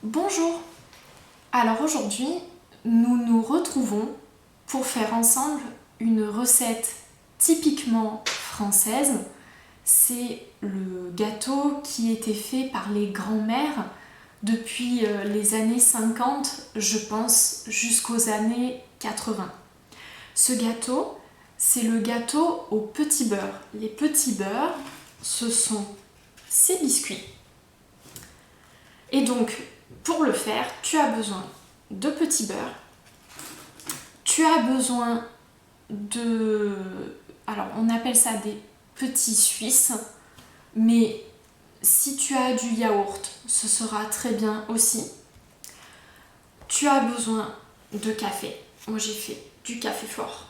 Bonjour! Alors aujourd'hui, nous nous retrouvons pour faire ensemble une recette typiquement française. C'est le gâteau qui était fait par les grands-mères depuis les années 50, je pense, jusqu'aux années 80. Ce gâteau, c'est le gâteau au petit beurre. Les petits beurres, ce sont ces biscuits. Et donc, pour le faire, tu as besoin de petits beurres, tu as besoin de... Alors, on appelle ça des petits suisses, mais si tu as du yaourt, ce sera très bien aussi. Tu as besoin de café. Moi, j'ai fait du café fort.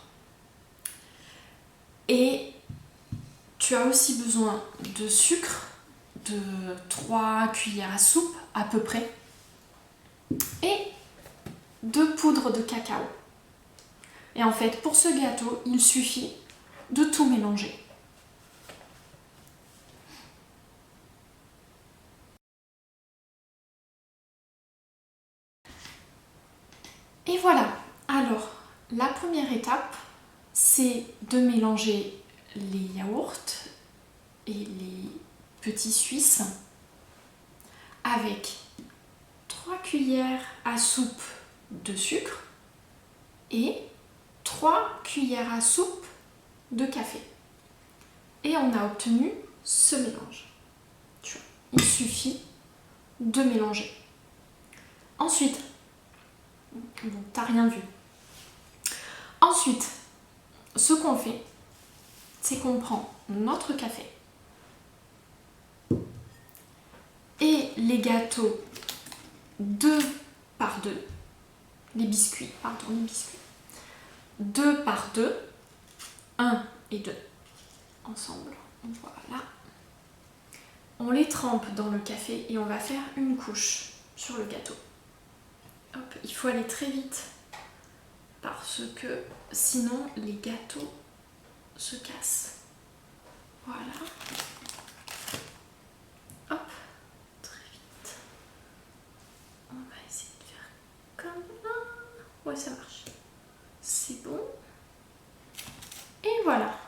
Et tu as aussi besoin de sucre, de 3 cuillères à soupe à peu près, et de poudre de cacao. Et en fait, pour ce gâteau, il suffit de tout mélanger. Et voilà. Alors, la première étape, c'est de mélanger les yaourts et les petits suisses avec 3 cuillères à soupe de sucre et 3 cuillères à soupe de café. Et on a obtenu ce mélange. Tu vois, il suffit de mélanger. Ensuite, bon, t'as rien vu. Ensuite, ce qu'on fait, c'est qu'on prend notre café et les gâteaux 2 par 2, les biscuits, 2 par 2, 1 et 2, ensemble, voilà. On les trempe dans le café et on va faire une couche sur le gâteau. Hop, il faut aller très vite parce que sinon les gâteaux se cassent. Voilà. Hop, très vite. On va essayer de faire comme ça. Ouais, ça marche. C'est bon. Et voilà.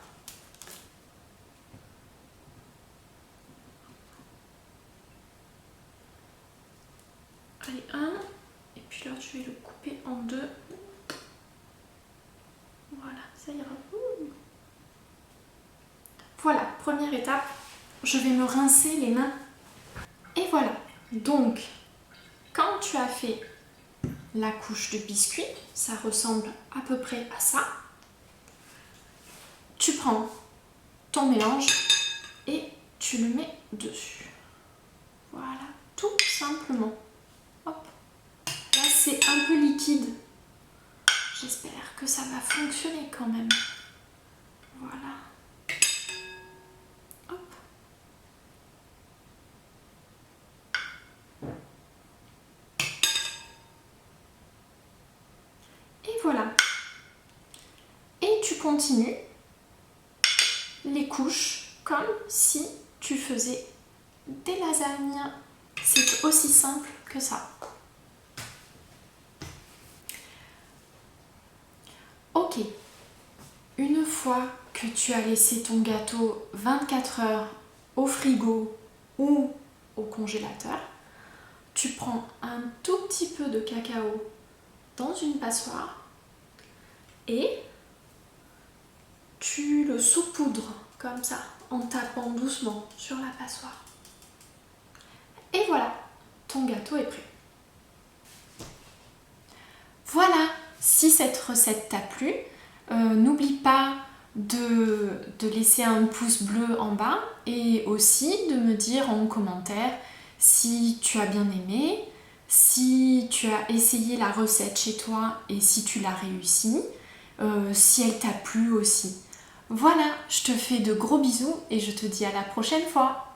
Allez, un. Et puis là, je vais le couper en 2. Voilà, ça ira. Voilà, première étape, je vais me rincer les mains. Et voilà. Donc, quand tu as fait la couche de biscuit, ça ressemble à peu près à ça. Tu prends ton mélange et tu le mets dessus. Voilà, tout simplement. Hop. Là, c'est un peu liquide. J'espère que ça va fonctionner quand même. Voilà. Hop. Et voilà. Et tu continues les couches comme si tu faisais des lasagnes. C'est aussi simple que ça. Ok, une fois que tu as laissé ton gâteau 24 heures au frigo ou au congélateur, tu prends un tout petit peu de cacao dans une passoire et tu le saupoudres comme ça en tapant doucement sur la passoire. Et voilà, ton gâteau est prêt. Voilà, si cette recette t'a plu, n'oublie pas de laisser un pouce bleu en bas et aussi de me dire en commentaire si tu as bien aimé, si tu as essayé la recette chez toi et si tu l'as réussi, si elle t'a plu aussi. Voilà, je te fais de gros bisous et je te dis à la prochaine fois.